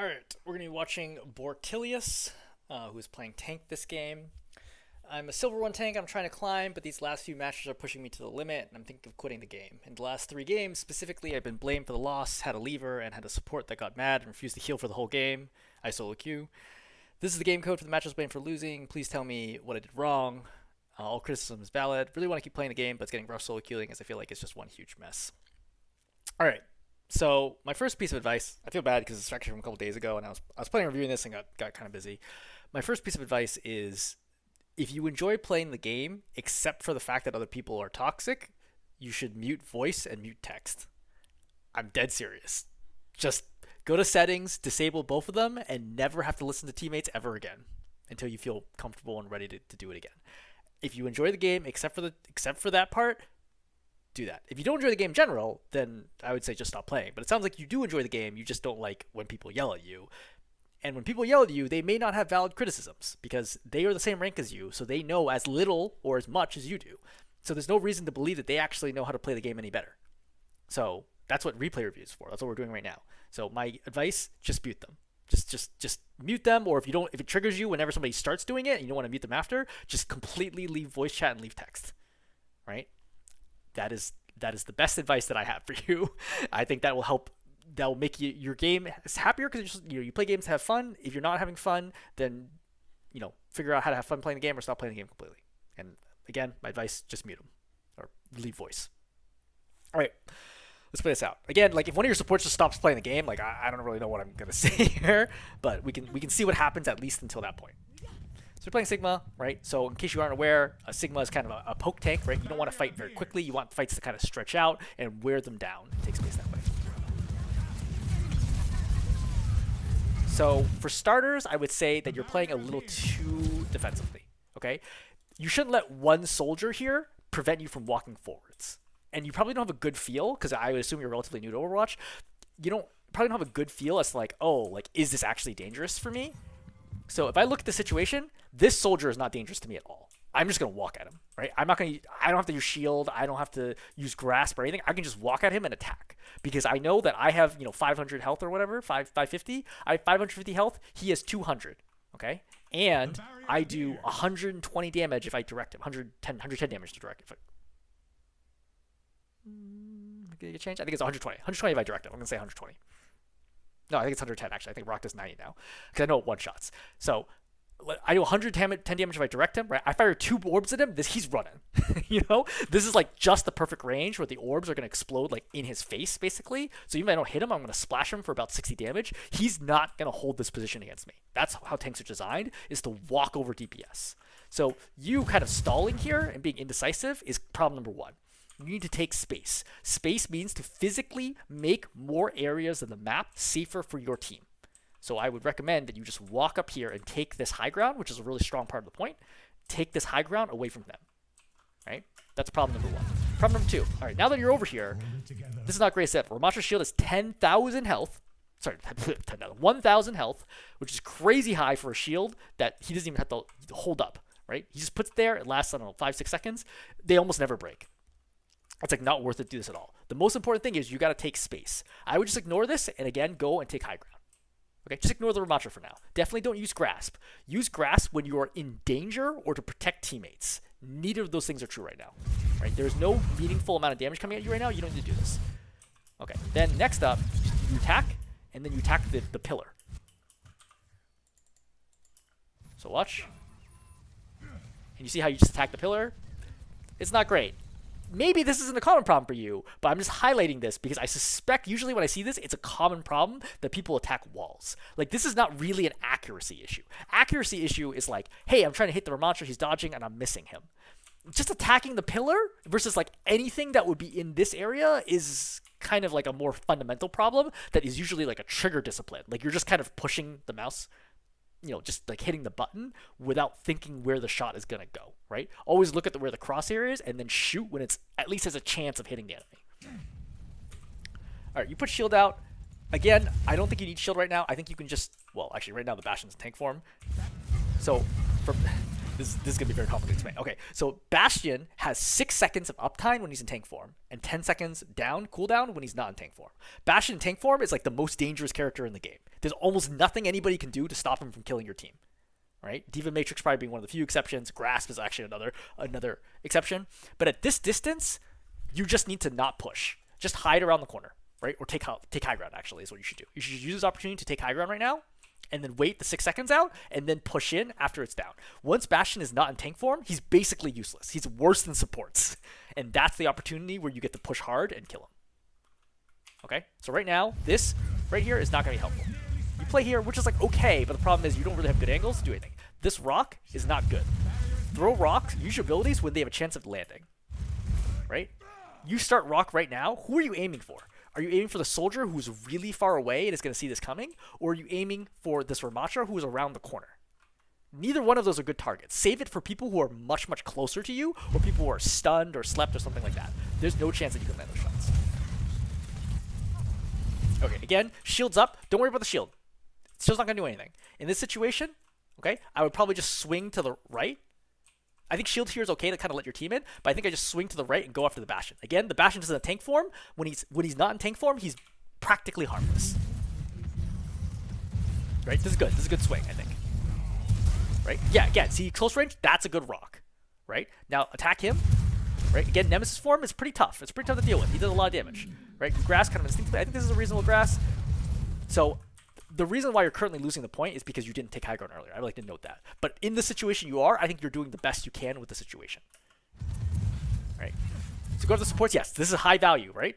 Alright, we're going to be watching Bortillius, who is playing tank this game. I'm a silver 1 tank, I'm trying to climb, but these last few matches are pushing me to the limit, and I'm thinking of quitting the game. In the last 3 games, specifically, I've been blamed for the loss, had a lever, and had a support that got mad and refused to heal for the whole game. I solo queue. This is the game code for the match I was blamed for losing. Please tell me what I did wrong. All criticism is valid. Really want to keep playing the game, but it's getting rough solo queuing as I feel like it's just one huge mess. Alright. So my first piece of advice, I feel bad because it's actually from a couple days ago, and I was planning on reviewing this and got kind of busy. My first piece of advice is, if you enjoy playing the game, except for the fact that other people are toxic, you should mute voice and mute text. I'm dead serious. Just go to settings, disable both of them, and never have to listen to teammates ever again until you feel comfortable and ready to do it again. If you enjoy the game, except for that part, do that. If you don't enjoy the game in general, then I would say just stop playing. But it sounds like you do enjoy the game, you just don't like when people yell at you. And when people yell at you, they may not have valid criticisms because they are the same rank as you, so they know as little or as much as you do. So there's no reason to believe that they actually know how to play the game any better. So that's what replay review is for. That's what we're doing right now. So my advice, just mute them. Just mute them, or if it triggers you whenever somebody starts doing it and you don't want to mute them after, just completely leave voice chat and leave text. Right? That is the best advice that I have for you. I think that will help. That will make your game happier because you play games to have fun. If you're not having fun, then figure out how to have fun playing the game or stop playing the game completely. And again, my advice: just mute them or leave voice. All right, let's play this out. Again, like if one of your supports just stops playing the game, like I don't really know what I'm gonna say here, but we can see what happens at least until that point. So we're playing Sigma, right? So in case you aren't aware, a Sigma is kind of a poke tank, right? You don't want to fight very quickly. You want fights to kind of stretch out and wear them down. It takes space that way. So for starters, I would say that you're playing a little too defensively, okay? You shouldn't let one soldier here prevent you from walking forwards. And you probably don't have a good feel, because I would assume you're relatively new to Overwatch. Probably don't have a good feel as to is this actually dangerous for me? So if I look at the situation, this soldier is not dangerous to me at all. I'm just going to walk at him, right? I don't have to use shield. I don't have to use grasp or anything. I can just walk at him and attack because I know that I have, 500 health or whatever, 550. I have 550 health. He has 200, okay? And I do 120 damage if I direct him, 110 damage to direct him. Did it change? I think it's 120. 120 if I direct him. I'm going to say 120. No, I think it's 110 actually. I think Rock does 90 now because I know it one-shots. So I do 110 damage if I direct him, right? I fire 2 orbs at him, he's running. This is like just the perfect range where the orbs are going to explode like in his face basically. So even if I don't hit him, I'm going to splash him for about 60 damage. He's not going to hold this position against me. That's how tanks are designed, is to walk over DPS. So you kind of stalling here and being indecisive is problem number 1. You need to take space. Space means to physically make more areas of the map safer for your team. So I would recommend that you just walk up here and take this high ground, which is a really strong part of the point. Take this high ground away from them, right? That's problem number 1. Problem number 2. All right, now that you're over here, this is not great setup. Ramatra's shield is 10,000 health. Sorry, 1,000 health, which is crazy high for a shield that he doesn't even have to hold up, right? He just puts it there. It lasts, 5-6 seconds. They almost never break. It's not worth it to do this at all. The most important thing is you got to take space. I would just ignore this and again go and take high ground. Okay, just ignore the Ramatra for now. Definitely don't use grasp. Use grasp when you are in danger or to protect teammates. Neither of those things are true right now. Right? There's no meaningful amount of damage coming at you right now. You don't need to do this. Okay, then next up, you attack, and then you attack the pillar. So watch. And you see how you just attack the pillar? It's not great. Maybe this isn't a common problem for you, but I'm just highlighting this because I suspect usually when I see this, it's a common problem that people attack walls. Like, this is not really an accuracy issue. Accuracy issue is like, hey, I'm trying to hit the monster, he's dodging, and I'm missing him. Just attacking the pillar versus like anything that would be in this area is kind of like a more fundamental problem that is usually like a trigger discipline. Like, you're just kind of pushing the mouse, just like hitting the button without thinking where the shot is going to go, right? Always look at where the crosshair is and then shoot when it's at least has a chance of hitting the enemy. All right, you put shield out. Again, I don't think you need shield right now. I think you can just, well, actually right now the Bastion's in tank form. So This is gonna be very complicated to explain. Okay, so Bastion has 6 seconds of uptime when he's in tank form, and 10 seconds down cooldown when he's not in tank form. Bastion in tank form is like the most dangerous character in the game. There's almost nothing anybody can do to stop him from killing your team. Right? Diva Matrix probably being one of the few exceptions. Grasp is actually another exception. But at this distance, you just need to not push. Just hide around the corner, right? Or take high ground, actually, is what you should do. You should use this opportunity to take high ground right now, and then wait the 6 seconds out, and then push in after it's down. Once Bastion is not in tank form, he's basically useless. He's worse than supports. And that's the opportunity where you get to push hard and kill him. Okay? So right now, this right here is not going to be helpful. You play here, which is like okay, but the problem is you don't really have good angles to do anything. This rock is not good. Throw rocks, use your abilities when they have a chance of landing. Right? You start rock right now, who are you aiming for? Are you aiming for the soldier who's really far away and is going to see this coming? Or are you aiming for this Ramatra who is around the corner? Neither one of those are good targets. Save it for people who are much, much closer to you, or people who are stunned or slept or something like that. There's no chance that you can land those shots. Okay, again, shield's up. Don't worry about the shield. Shield's not going to do anything. In this situation, okay, I would probably just swing to the right. I think shield here is okay to kind of let your team in, but I think I just swing to the right and go after the Bastion. Again, the Bastion is in a tank form. When he's not in tank form, he's practically harmless. Right? This is good. This is a good swing, I think. Right? Yeah, again, see, close range, that's a good rock. Right? Now, attack him. Right? Again, Nemesis form is pretty tough. It's pretty tough to deal with. He does a lot of damage. Right? Grass kind of instinctively. I think this is a reasonable grass. So, the reason why you're currently losing the point is because you didn't take high ground earlier. I would like to note that. But in the situation you are, I think you're doing the best you can with the situation. Right? So go to the supports. Yes, this is high value, right?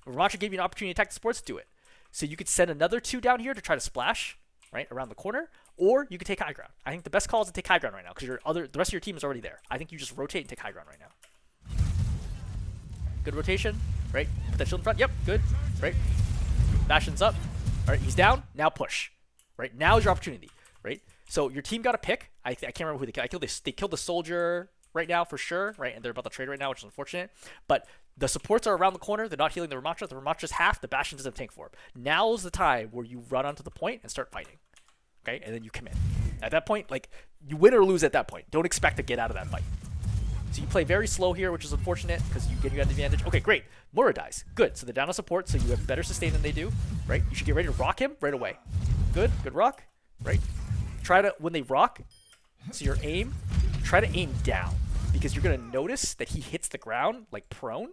Ramatra gave you an opportunity to attack the supports. Do it. So you could send another 2 down here to try to splash, right, around the corner, or you could take high ground. I think the best call is to take high ground right now because the rest of your team is already there. I think you just rotate and take high ground right now. Good rotation, right? Put that shield in front. Yep, good, right? Bastion's up. All right, he's down. Now push. Right? Now is your opportunity. Right? So your team got a pick. I can't remember who they killed. They killed the soldier right now for sure. Right? And they're about to trade right now, which is unfortunate. But the supports are around the corner. They're not healing the Ramatra. The Ramatra's half. The Bastion doesn't have tank form. Now is the time where you run onto the point and start fighting. Okay? And then you commit. At that point, like, you win or lose at that point. Don't expect to get out of that fight. So you play very slow here, which is unfortunate because you have the advantage. Okay, great. Mura dies. Good. So they're down on support, so you have better sustain than they do. Right? You should get ready to rock him right away. Good. Good rock. Right? Try to, when they rock, so your aim, try to aim down because you're going to notice that he hits the ground like prone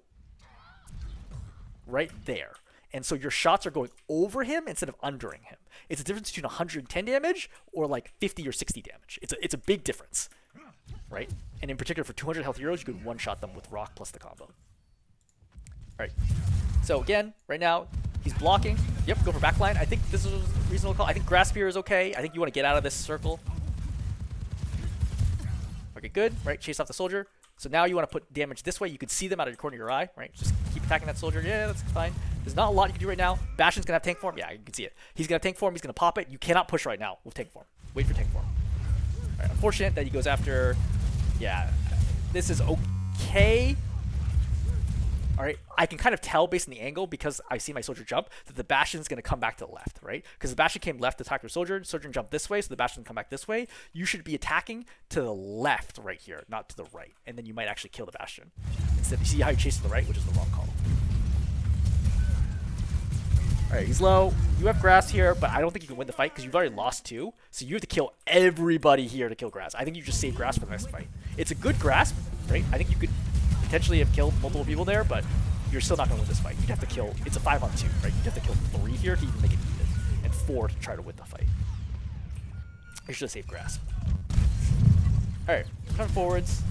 right there. And so your shots are going over him instead of undering him. It's a difference between 110 damage or like 50 or 60 damage. It's a big difference. Right? And in particular, for 200 health heroes, you could one-shot them with rock plus the combo. Alright. So again, right now, he's blocking. Yep, go for backline. I think this is a reasonable call. I think Grasp here is okay. I think you want to get out of this circle. Okay, good. Right, chase off the soldier. So now you want to put damage this way. You can see them out of your corner of your eye. Right, just keep attacking that soldier. Yeah, that's fine. There's not a lot you can do right now. Bastion's going to have tank form. Yeah, you can see it. He's going to have tank form. He's going to pop it. You cannot push right now with tank form. Wait for tank form. Right, unfortunate that he goes after... Yeah, this is okay. All right, I can kind of tell based on the angle because I see my soldier jump that the Bastion's going to come back to the left, right? Because the Bastion came left to attack your soldier. Soldier jumped this way, so the Bastion can come back this way. You should be attacking to the left right here, not to the right. And then you might actually kill the Bastion. Instead, you see how you chase to the right, which is the wrong call. All right, he's low. You have Grass here, but I don't think you can win the fight because you've already lost 2. So you have to kill everybody here to kill Grass. I think you just save Grass for the next fight. It's a good grasp, right? I think you could potentially have killed multiple people there, but you're still not going to win this fight. You'd have to kill... It's a 5-on-2, right? You'd have to kill 3 here to even make it even, and 4 to try to win the fight. You should have saved Grasp. All right, turn forwards.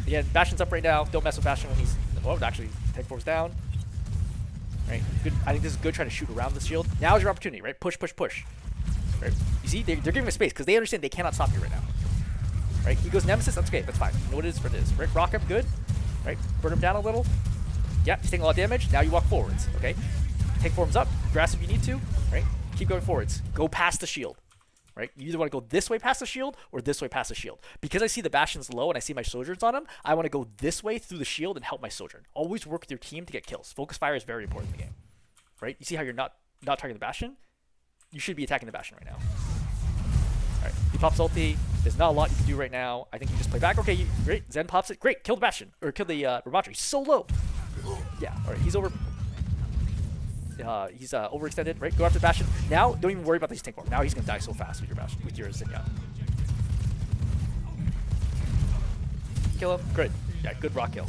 Again, Bastion's up right now. Don't mess with Bastion when he's... Oh, actually, tank form's down. Right, good. I think this is good trying to shoot around the shield. Now is your opportunity, right? Push, push, push. Right? You see, they're giving him space because they understand they cannot stop you right now. Right? He goes Nemesis, that's okay, that's fine. You know what it is for this. Right? Rock him, good. Right? Burn him down a little. Yeah, he's taking a lot of damage. Now you walk forwards, okay? Tank form's up. Grass if you need to. Right? Keep going forwards. Go past the shield. Right? You either want to go this way past the shield or this way past the shield. Because I see the Bastion's low and I see my Sojourns on him, I want to go this way through the shield and help my Sojourn. Always work with your team to get kills. Focus fire is very important in the game. Right? You see how you're not targeting the Bastion? You should be attacking the Bastion right now. Alright. pops ulti. There's not a lot you can do right now. I think you just play back. Okay, great. Zen pops it. Great. Kill the Bastion. Or kill the Ramattra. He's so low. Yeah, alright. He's over. He's overextended. Right? Go after the Bastion. Now, don't even worry about these tank form. Now he's going to die so fast with your Bastion. With your Zinyan. Kill him. Good. Yeah, good rock kill.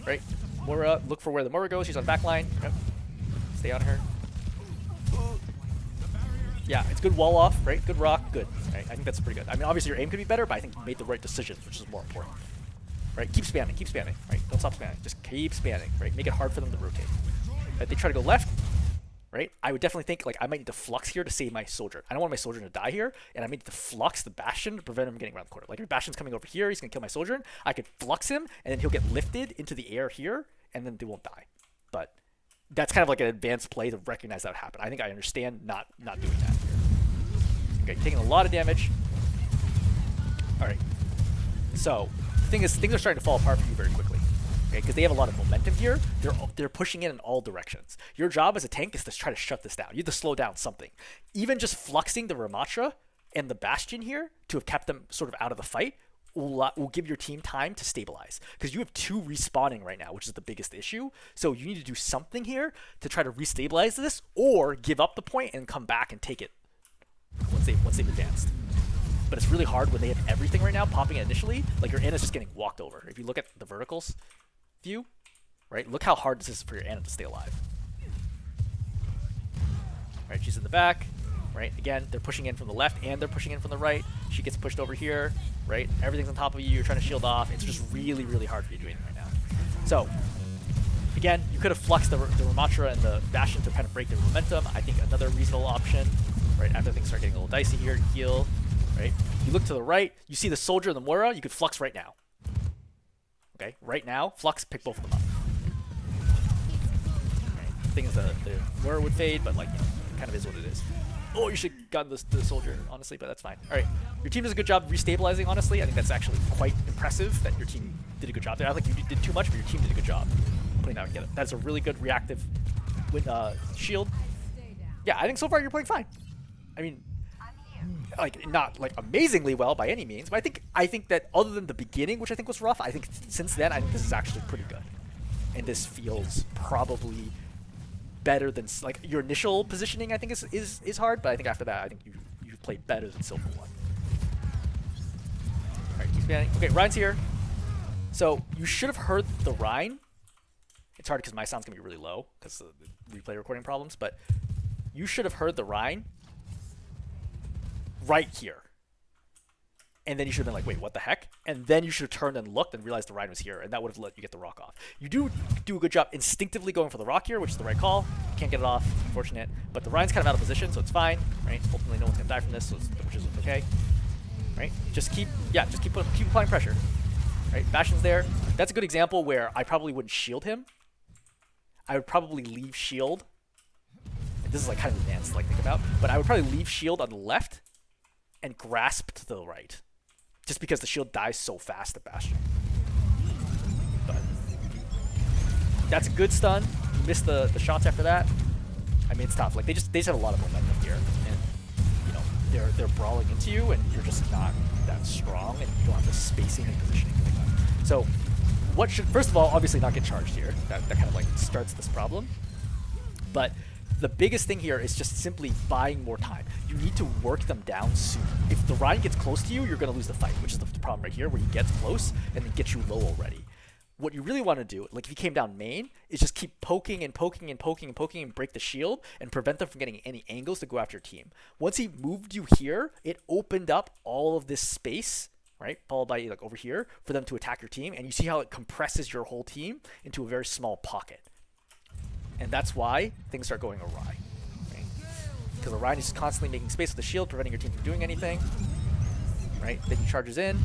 Right? Moira, look for where the Moira goes. She's on back line. Yep. Stay on her. Yeah, it's good wall off, right? Good rock, good. Right? I think that's pretty good. I mean, obviously your aim could be better, but I think you made the right decisions, which is more important. Right? Keep spamming, right? Don't stop spamming. Just keep spamming, right? Make it hard for them to rotate. If they try to go left, right? I would definitely think, like, I might need to flux here to save my soldier. I don't want my soldier to die here, and I might need to flux the Bastion to prevent him from getting around the corner. Like, if Bastion's coming over here, he's going to kill my soldier. I could flux him, and then he'll get lifted into the air here, and then they won't die. But that's kind of like an advanced play to recognize that would happen. I think I understand not doing that here. Okay, taking a lot of damage. All right. So the thing is, things are starting to fall apart for you very quickly. Okay, because they have a lot of momentum here. They're pushing in all directions. Your job as a tank is to try to shut this down. You have to slow down something. Even just fluxing the Ramattra and the Bastion here to have kept them sort of out of the fight will give your team time to stabilize. Because you have 2 respawning right now, which is the biggest issue. So you need to do something here to try to restabilize this, or give up the point and come back and take it once they've advanced. But it's really hard when they have everything right now popping it initially. Like, your Ana's just getting walked over. If you look at the verticals view, right, look how hard this is for your Ana to stay alive. Right, she's in the back. Right, again, they're pushing in from the left and they're pushing in from the right. She gets pushed over here. Right, everything's on top of you. You're trying to shield off. It's just really, really hard for you to do anything right now. So, again, you could have fluxed the Ramattra and the Bastion to kind of break their momentum. I think another reasonable option, right, after things start getting a little dicey here, heal, right? You look to the right, you see the soldier and the Moira, you could flux right now. Okay, right now, flux, pick both of them up. Right. The thing is, the Moira would fade, but, like, you know, it kind of is what it is. Oh, you should have gotten the soldier, honestly, but that's fine. All right, your team does a good job restabilizing, honestly. I think that's actually quite impressive that your team did a good job there. I don't think you did too much, but your team did a good job putting that together. That's a really good reactive shield. Yeah, I think so far you're playing fine. I mean, like, not like amazingly well by any means, but I think that other than the beginning, which I think was rough, I think since then I think this is actually pretty good, and this feels probably better than, like, your initial positioning. I think is hard, but I think after that I think you played better than Silver One. All right, keep spanning. Okay, Rhine's here, so you should have heard the Rhine. It's hard because my sound's gonna be really low because of the replay recording problems, but you should have heard the Rhine right here. And then you should have been like, wait, what the heck? And then you should have turned and looked and realized the Rhine was here, and that would have let you get the rock off. You do a good job instinctively going for the rock here, which is the right call. Can't get it off, unfortunate. But the Rhine's kind of out of position, so it's fine, right? Ultimately, no one's gonna die from this, which is okay, right? Just keep applying pressure, right? Bastion's there. That's a good example where I probably wouldn't shield him. I would probably leave shield. And this is like kind of advanced to like think about, but I would probably leave shield on the left and grasp to the right, just because the shield dies so fast at Bastion. But that's a good stun. You missed the shots after that. I mean, it's tough. Like, they just have a lot of momentum here, and you know they're brawling into you, and you're just not that strong, and you don't have the spacing and positioning like that. So, what should, first of all, obviously not get charged here. That kind of like starts this problem. But the biggest thing here is just simply buying more time. You need to work them down soon. If the Rhine gets close to you, you're going to lose the fight, which is the problem right here, where he gets close and then gets you low already. What you really want to do, like if he came down main, is just keep poking and poking and poking and poking and break the shield and prevent them from getting any angles to go after your team. Once he moved you here, it opened up all of this space, right, followed by like over here, for them to attack your team, and you see how it compresses your whole team into a very small pocket. And that's why things start going awry, right? Because Orion is just constantly making space with the shield, preventing your team from doing anything, right? Then he charges in.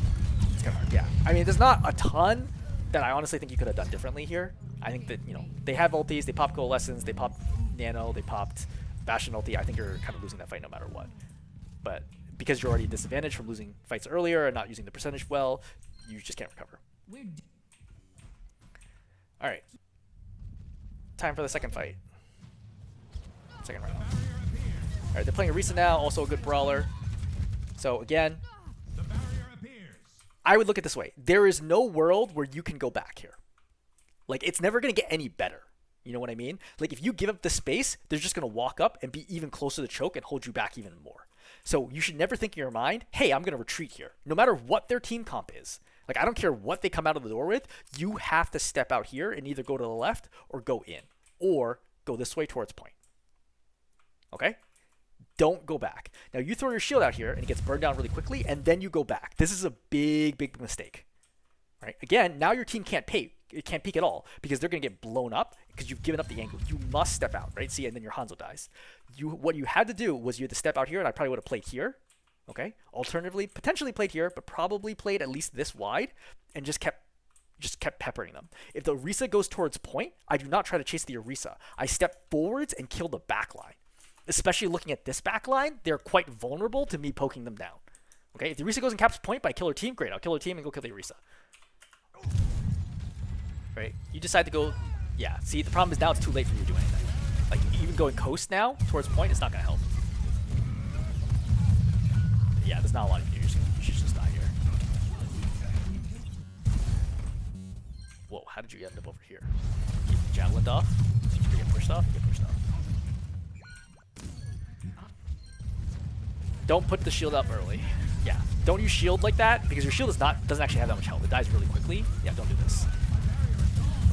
It's kind of hard. Yeah. I mean, there's not a ton that I honestly think you could have done differently here. I think that, you know, they have ultis, they pop Coalescence, they popped Nano, they popped Bastion ulti. I think you're kind of losing that fight no matter what. But because you're already disadvantaged from losing fights earlier and not using the percentage well, you just can't recover. All right. Time for the second fight. Second round. Alright, they're playing Arisa now, also a good brawler. So again, I would look at it this way. There is no world where you can go back here. Like, it's never going to get any better. You know what I mean? Like, if you give up the space, they're just going to walk up and be even closer to choke and hold you back even more. So you should never think in your mind, hey, I'm going to retreat here. No matter what their team comp is. Like, I don't care what they come out of the door with. You have to step out here and either go to the left or go in. Or go this way towards point. Okay? Don't go back. Now, you throw your shield out here and it gets burned down really quickly, and then you go back. This is a big, big mistake. Right? Again, now your team can't peek at all because they're going to get blown up because you've given up the angle. You must step out, right? See, and then your Hanzo dies. What you had to do was you had to step out here, and I probably would have played here. Okay? Alternatively, potentially played here, but probably played at least this wide and just kept peppering them. If the Orisa goes towards point, I do not try to chase the Orisa. I step forwards and kill the back line. Especially looking at this back line, they're quite vulnerable to me poking them down. Okay, if the Orisa goes and caps point by kill her team, great. I'll kill her team and go kill the Orisa. Right? You decide to go... Yeah, see, the problem is now it's too late for you to do anything. Like, even going coast now towards point is not going to help. Yeah, there's not a lot you can do. You should just die here. Whoa, how did you end up over here? Get javelined off? Did you get pushed off? Get pushed off. Don't put the shield up early. Yeah, don't use shield like that because your shield doesn't actually have that much health. It dies really quickly. Yeah, don't do this.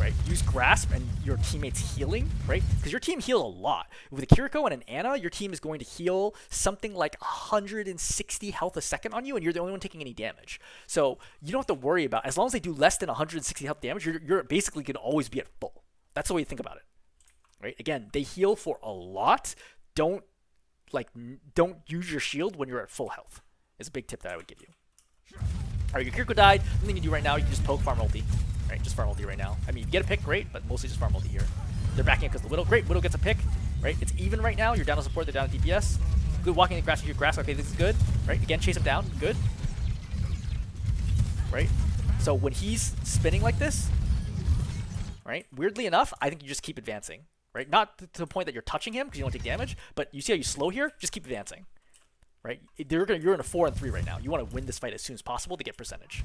Right? Use grasp and your teammates healing, right? Because your team heals a lot. With a Kiriko and an Ana, your team is going to heal something like 160 health a second on you, and you're the only one taking any damage. So you don't have to worry about, as long as they do less than 160 health damage, you're basically going to always be at full. That's the way you think about it. Right? Again, they heal for a lot. Don't use your shield when you're at full health. It's a big tip that I would give you. Alright, your Kiriko died. Nothing you can do right now, you can just poke, farm ulti. Right, just farm ulti right now. I mean, you get a pick, great, but mostly just farm ulti here. They're backing up because the Widow. Great, Widow gets a pick. Right, it's even right now. You're down to support, they're down to DPS. Good walking in the grass with your grass. Okay, this is good. Right, again, chase him down. Good. Right, so when he's spinning like this, right, weirdly enough, I think you just keep advancing. Right, not to the point that you're touching him because you don't take damage, but you see how you slow here? Just keep advancing. Right, you're in a 4 and 3 right now. You want to win this fight as soon as possible to get percentage.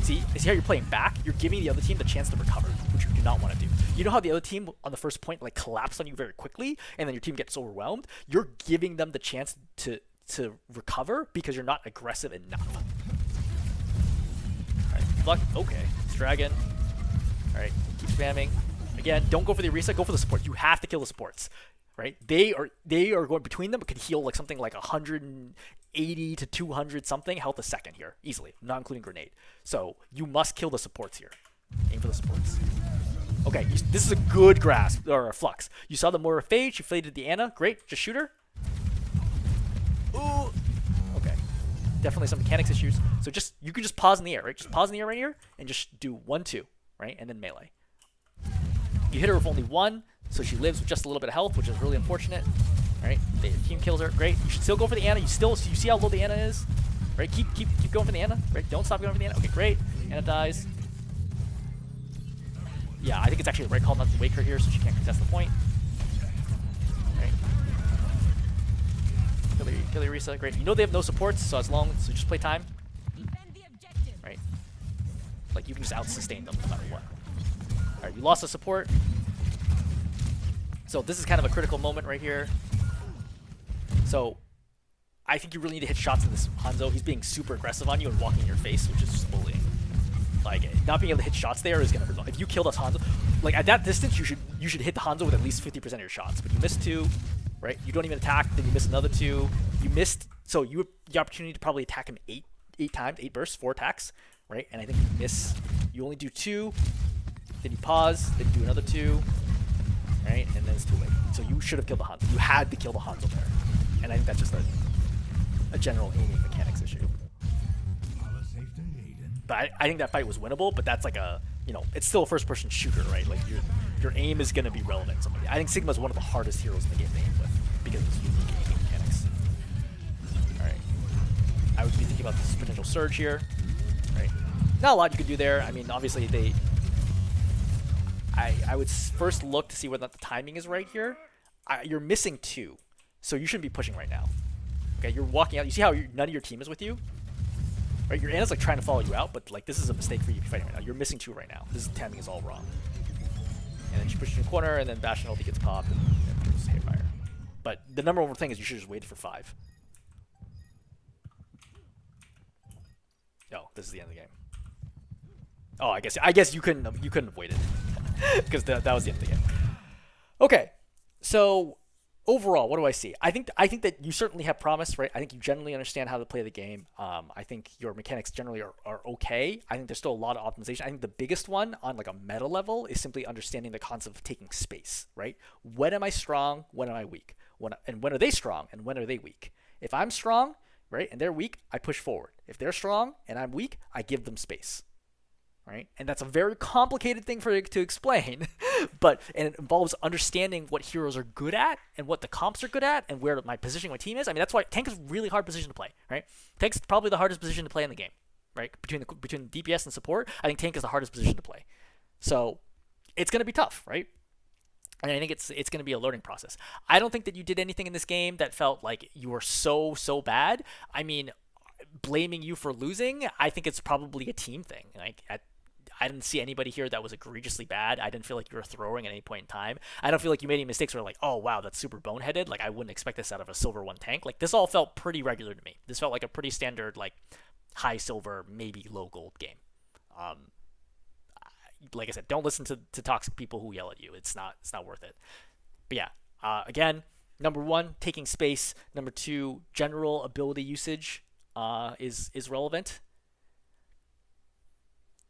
See how you're playing back? You're giving the other team the chance to recover, which you do not want to do. You know how the other team on the first point like collapsed on you very quickly, and then your team gets overwhelmed? You're giving them the chance to recover because you're not aggressive enough. Alright, luck. Okay. It's Dragon. Alright, keep spamming. Again, don't go for the Orisa, go for the support. You have to kill the supports. Right? They are going between them, but can heal like something like 180 to 200 something health a second here, easily, not including grenade. So you must kill the supports here. Aim for the supports. Okay, this is a good grasp or a flux. You saw the Moira fade, she faded the Ana, great, just shoot her. Ooh. Okay. Definitely some mechanics issues. So you can just pause in the air, right? Just pause in the air right here and just do 1-2, right? And then melee. You hit her with only 1. So she lives with just a little bit of health, which is really unfortunate. Right? The team kills her. Great. You should still go for the Ana. You see how low the Ana is? Right? Keep going for the Ana. Right? Don't stop going for the Ana. Okay, great. Ana dies. Yeah, I think it's actually the right call not to wake her here so she can't contest the point. Right? Kill the Orisa. Great. You know they have no supports, so so just play time. Right? Like you can just out-sustain them no matter what. Alright, you lost the support. So this is kind of a critical moment right here. So I think you really need to hit shots in this Hanzo. He's being super aggressive on you and walking in your face, which is just bullying. Like, not being able to hit shots there is going to result. If you kill this Hanzo, like at that distance, you should hit the Hanzo with at least 50% of your shots. But you missed 2, right? You don't even attack, then you miss another 2. You missed, so you have the opportunity to probably attack him 8 times, 8 bursts, 4 attacks, right? And I think you miss. You only do 2, then you pause, then you do another 2. Right? And then it's too late. So you should have killed the Hanzo. You had to kill the Hanzo there. And I think that's just a general aiming mechanics issue. But I think that fight was winnable, but that's like it's still a first-person shooter, right? Like your aim is going to be relevant. I think Sigma's one of the hardest heroes in the game to aim with because of its unique aiming mechanics. Alright. I would be thinking about this potential surge here. Right? Not a lot you could do there. I mean, obviously I would first look to see whether or not the timing is right here. You're missing 2, so you shouldn't be pushing right now. Okay, you're walking out. You see how none of your team is with you? Right, your Ana's like trying to follow you out, but like this is a mistake for you fighting right now. You're missing 2 right now. This timing is all wrong. And then she pushes you in the corner, and then Bastion ulti gets popped, and goes haywire. But the number one thing is you should just wait for 5. Oh, this is the end of the game. Oh, I guess you couldn't have waited because that was the end of the game. Okay, so overall, what do I see? I think that you certainly have promise, right? I think you generally understand how to play the game. I think your mechanics generally are okay. I think there's still a lot of optimization. I think the biggest one on like a meta level is simply understanding the concept of taking space, right? When am I strong? When am I weak? And when are they strong? And when are they weak? If I'm strong, right, and they're weak, I push forward. If they're strong and I'm weak, I give them space. Right? And that's a very complicated thing for to explain, and it involves understanding what heroes are good at and what the comps are good at and where my positioning my team is. I mean, that's why tank is a really hard position to play, right? Tank's probably the hardest position to play in the game, right? Between DPS and support, I think tank is the hardest position to play. So it's going to be tough, right? And I think it's going to be a learning process. I don't think that you did anything in this game that felt like you were so bad. I mean, blaming you for losing, I think it's probably a team thing. Like I didn't see anybody here that was egregiously bad. I didn't feel like you were throwing at any point in time. I don't feel like you made any mistakes where like, oh wow, that's super boneheaded. Like I wouldn't expect this out of a silver 1 tank. Like this all felt pretty regular to me. This felt like a pretty standard like high silver, maybe low gold game. Like I said, don't listen to toxic people who yell at you. It's not worth it. But yeah, again, number 1, taking space. Number 2, general ability usage is relevant.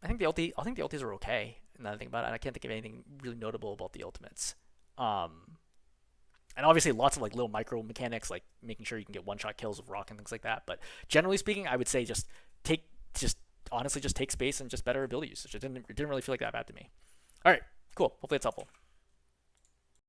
I think the ultis are okay. Now that I think about it, I can't think of anything really notable about the ultimates. And obviously lots of like little micro mechanics, like making sure you can get 1-shot kills with rock and things like that. But generally speaking, I would say honestly take space and just better ability usage. It didn't really feel like that bad to me. All right, cool. Hopefully it's helpful.